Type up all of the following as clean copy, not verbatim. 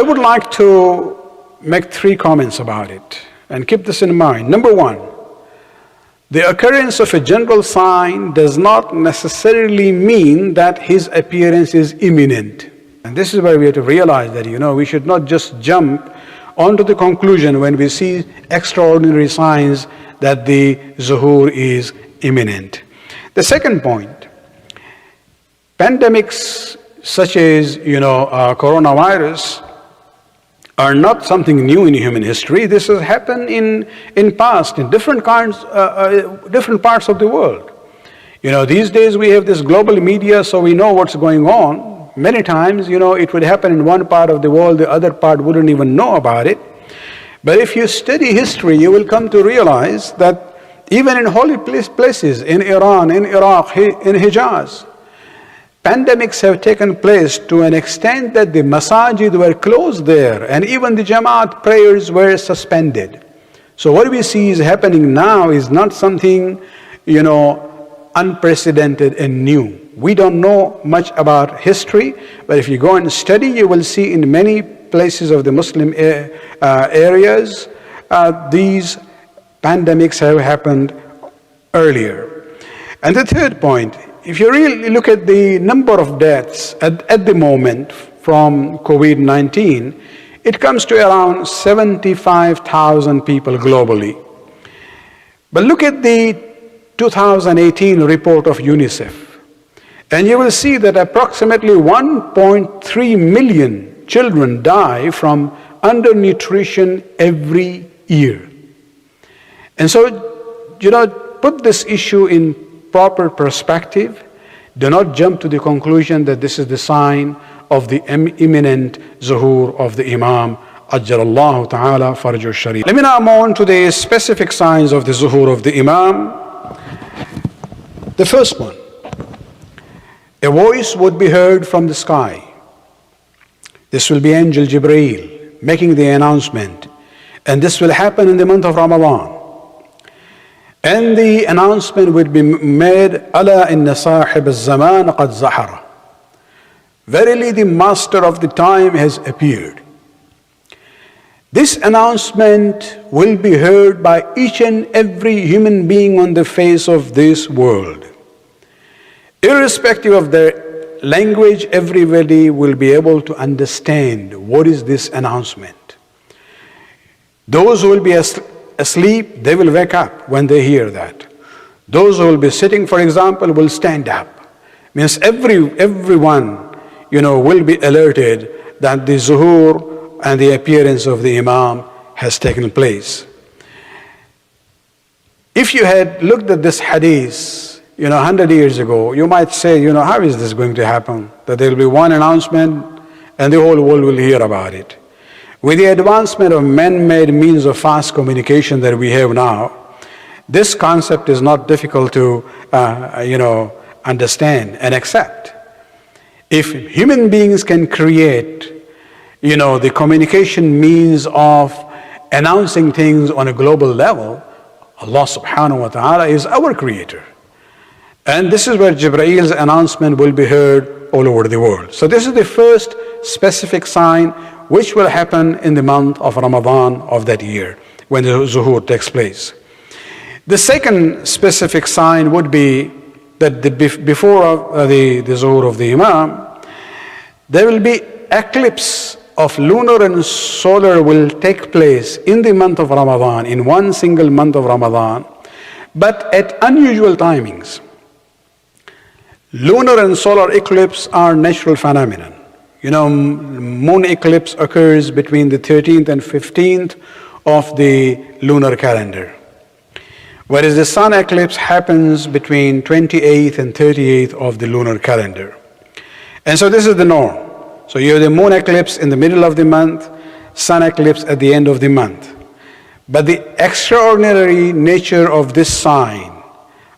would like to make 3 comments about it, and keep this in mind. Number 1, the occurrence of a general sign does not necessarily mean that his appearance is imminent. And this is where we have to realize that, we should not just jump onto the conclusion when we see extraordinary signs that the zuhur is imminent. The second point, pandemics such as, coronavirus are not something new in human history. This has happened in past, in different parts of the world. These days we have this global media, so we know what's going on. Many times, it would happen in one part of the world, the other part wouldn't even know about it. But if you study history, you will come to realize that even in holy places, in Iran, in Iraq, in Hijaz, pandemics have taken place to an extent that the masajid were closed there, and even the Jamaat prayers were suspended. So what we see is happening now is not something, unprecedented and new. We don't know much about history, but if you go and study, you will see in many places of the Muslim areas, these pandemics have happened earlier. And the third point, if you really look at the number of deaths at the moment from COVID-19, it comes to around 75,000 people globally. But look at the 2018 report of UNICEF, and you will see that approximately 1.3 million children die from undernutrition every year. And so, put this issue in proper perspective. Do not jump to the conclusion that this is the sign of the imminent zuhur of the Imam, Ajjalallahu ta'ala farajul sharif. Let me now move on to the specific signs of the zuhur of the Imam. The first one, a voice would be heard from the sky. This will be Angel Jibreel making the announcement, and this will happen in the month of Ramadan. And the announcement would be made, Ala inna sahib al-zaman qad zahara. Verily the master of the time has appeared. This announcement will be heard by each and every human being on the face of this world. Irrespective of their language, everybody will be able to understand what is this announcement. Those who will be asleep, they will wake up when they hear that. Those who will be sitting, for example, will stand up. Means everyone, will be alerted that the zuhur and the appearance of the Imam has taken place. If you had looked at this hadith, 100 years ago, you might say, how is this going to happen? That there will be one announcement and the whole world will hear about it. With the advancement of man-made means of fast communication that we have now, this concept is not difficult to, understand and accept. If human beings can create, the communication means of announcing things on a global level, Allah subhanahu wa ta'ala is our creator. And this is where Jibrail's announcement will be heard all over the world. So this is the first specific sign which will happen in the month of Ramadan of that year, when the zuhur takes place. The second specific sign would be that before the zuhur of the Imam, there will be eclipse of lunar and solar will take place in the month of Ramadan, in one single month of Ramadan, but at unusual timings. Lunar and solar eclipse are natural phenomenon. Moon eclipse occurs between the 13th and 15th of the lunar calendar, whereas the sun eclipse happens between 28th and 38th of the lunar calendar. And so this is the norm. So you have the moon eclipse in the middle of the month, sun eclipse at the end of the month. But the extraordinary nature of this sign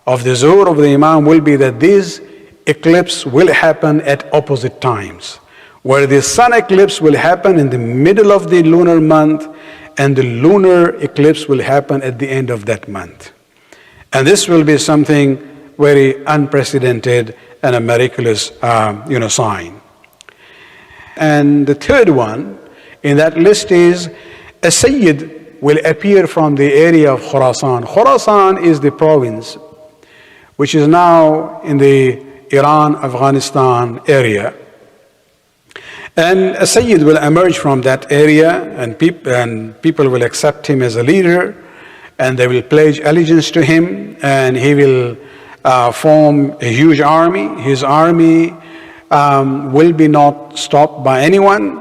of the zuhur of the Imam will be that this eclipse will happen at opposite times, where the sun eclipse will happen in the middle of the lunar month and the lunar eclipse will happen at the end of that month. And this will be something very unprecedented and a miraculous sign. And the third one in that list is a Sayyid will appear from the area of Khurasan. Khurasan is the province which is now in the Iran, Afghanistan area. And a Sayyid will emerge from that area, and people will accept him as a leader, and they will pledge allegiance to him, and he will form a huge army. His army will be not stopped by anyone,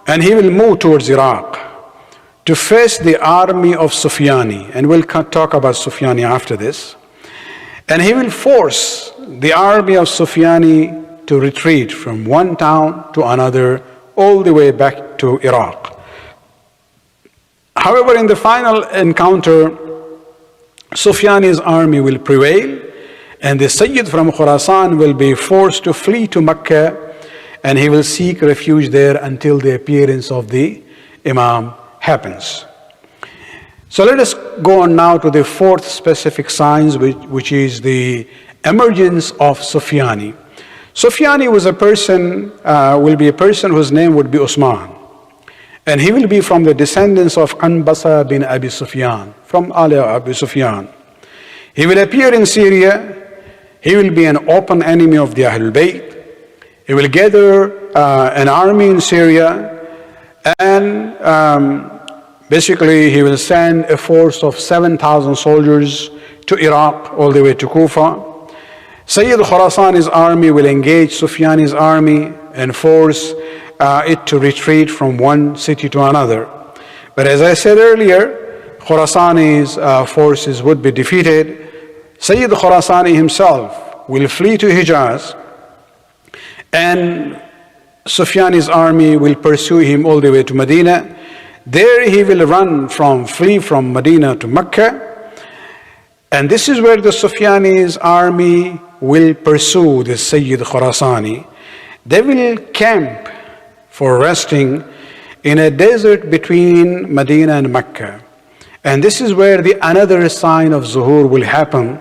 and he will move towards Iraq to face the army of Sufyani, and we'll talk about Sufyani after this. And he will force the army of Sufyani to retreat from one town to another, all the way back to Iraq. However, in the final encounter, Sufyani's army will prevail, and the Sayyid from Khurasan will be forced to flee to Mecca, and he will seek refuge there until the appearance of the Imam happens. So let us go on now to the fourth specific signs, which is the emergence of Sufyani. Sufyani was will be a person whose name would be Usman. And he will be from the descendants of Anbasa bin Abi Sufyan, from Ali Abi Sufyan. He will appear in Syria. He will be an open enemy of the Ahulbayt. He will gather an army in Syria, and basically he will send a force of 7,000 soldiers to Iraq, all the way to Kufa. Sayyid Khurasani's army will engage Sufyani's army and force it to retreat from one city to another. But as I said earlier, Khurasani's forces would be defeated. Sayyid Khurasani himself will flee to Hijaz, and Sufyani's army will pursue him all the way to Medina. There he will flee from Medina to Mecca. And this is where the Sufyani's army will pursue the Sayyid Khurasani. They will camp for resting in a desert between Medina and Mecca. And this is where another sign of Zuhur will happen.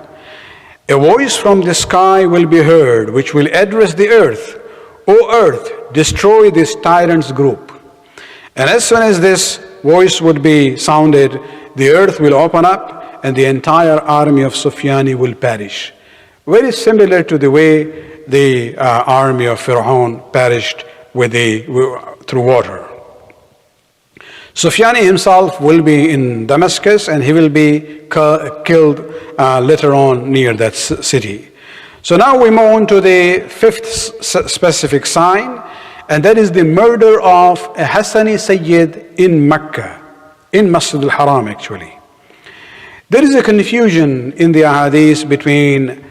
A voice from the sky will be heard, which will address the earth. O earth, destroy this tyrant's group. And as soon as this voice would be sounded, the earth will open up and the entire army of Sufyani will perish. Very similar to the way the army of Fir'aun perished through water. Sufyani himself will be in Damascus, and he will be killed later on near that city. So now we move on to the fifth specific sign, and that is the murder of a Hassani Sayyid in Mecca, in Masjid al-Haram actually. There is a confusion in the ahadith between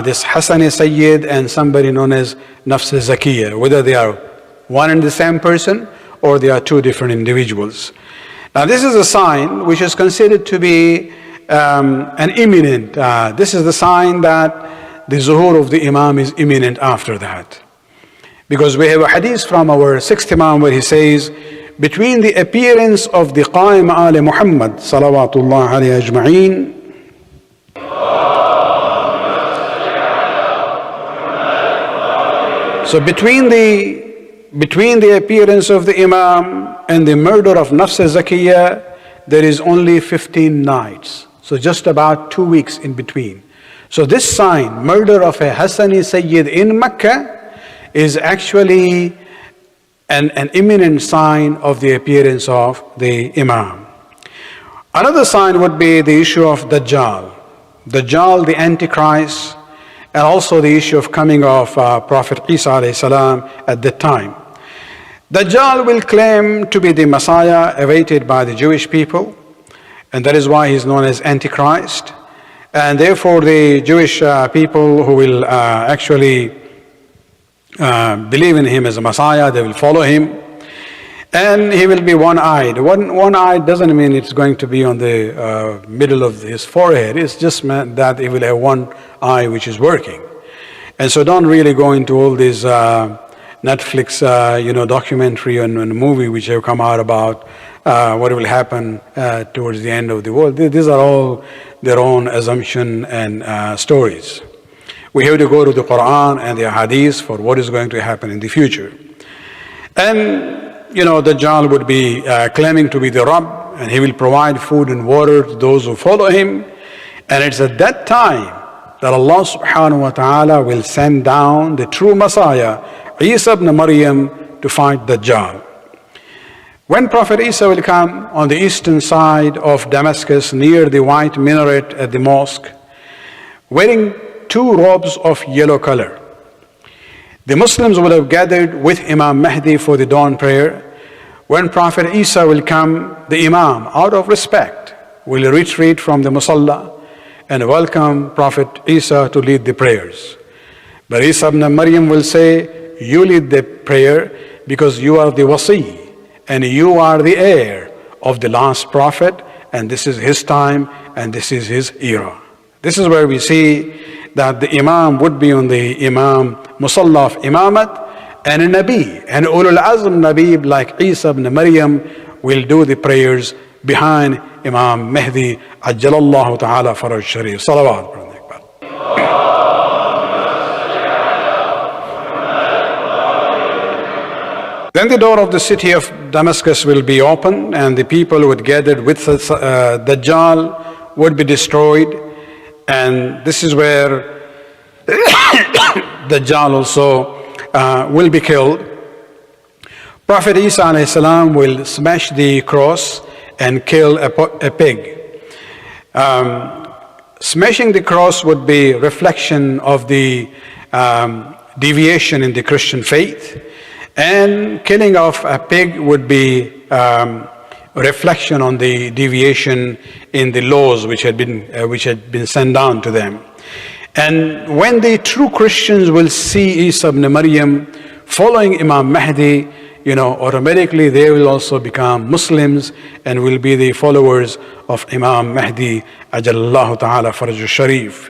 this Hassani Sayyid and somebody known as Nafs al-Zakiyya, whether they are one and the same person or they are two different individuals. Now this is a sign which is considered to be an imminent, this is the sign that the zuhur of the Imam is imminent after that. Because we have a hadith from our sixth Imam where he says, between the appearance of the Qaim Ali Muhammad salawatullah alayhi ajma'een, so between the appearance of the Imam and the murder of Nafs al-Zakiyya, there is only 15 nights. So just about 2 weeks in between. So this sign, murder of a Hassani Sayyid in Mecca, is actually an imminent sign of the appearance of the Imam. Another sign would be the issue of Dajjal. Dajjal, the Antichrist, and also the issue of coming of Prophet Isa alayhi salam at that time. Dajjal will claim to be the Messiah awaited by the Jewish people, and that is why he is known as Antichrist. And therefore the Jewish people who will actually believe in him as a Messiah, they will follow him. And he will be one-eyed. One-eyed doesn't mean it's going to be on the middle of his forehead. It's just meant that he will have one eye which is working. And so don't really go into all these Netflix documentary and movie which have come out about what will happen towards the end of the world. These are all their own assumption and stories. We have to go to the Quran and the Hadith for what is going to happen in the future. And Dajjal would be claiming to be the Rabb, and he will provide food and water to those who follow him. And it's at that time that Allah subhanahu wa ta'ala will send down the true Messiah, Isa ibn Maryam, to fight Dajjal. When Prophet Isa will come on the eastern side of Damascus near the white minaret at the mosque, wearing 2 robes of yellow color, the Muslims will have gathered with Imam Mahdi for the dawn prayer. When Prophet Isa will come, the Imam, out of respect, will retreat from the Musalla and welcome Prophet Isa to lead the prayers. But Isa ibn Maryam will say, you lead the prayer because you are the wasi and you are the heir of the last prophet, and this is his time and this is his era. This is where we see that the Imam would be on the Imam Musalla of Imamat, and a Nabi, an Ulul Azm Nabi like Isa ibn Maryam will do the prayers behind Imam Mahdi Ajjalallahu Ta'ala Faraj Sharif. Salawat. Then the door of the city of Damascus will be opened, and the people would gather with Dajjal would be destroyed. And this is where Dajjal also will be killed. Prophet Isa alayhi salam will smash the cross and kill a pig. Smashing the cross would be reflection of the deviation in the Christian faith, and killing of a pig would be reflection on the deviation in the laws which had been sent down to them. And when the true Christians will see Isa ibn Maryam following Imam Mahdi, automatically they will also become Muslims and will be the followers of Imam Mahdi Ajallahu Ta'ala Faraj Sharif.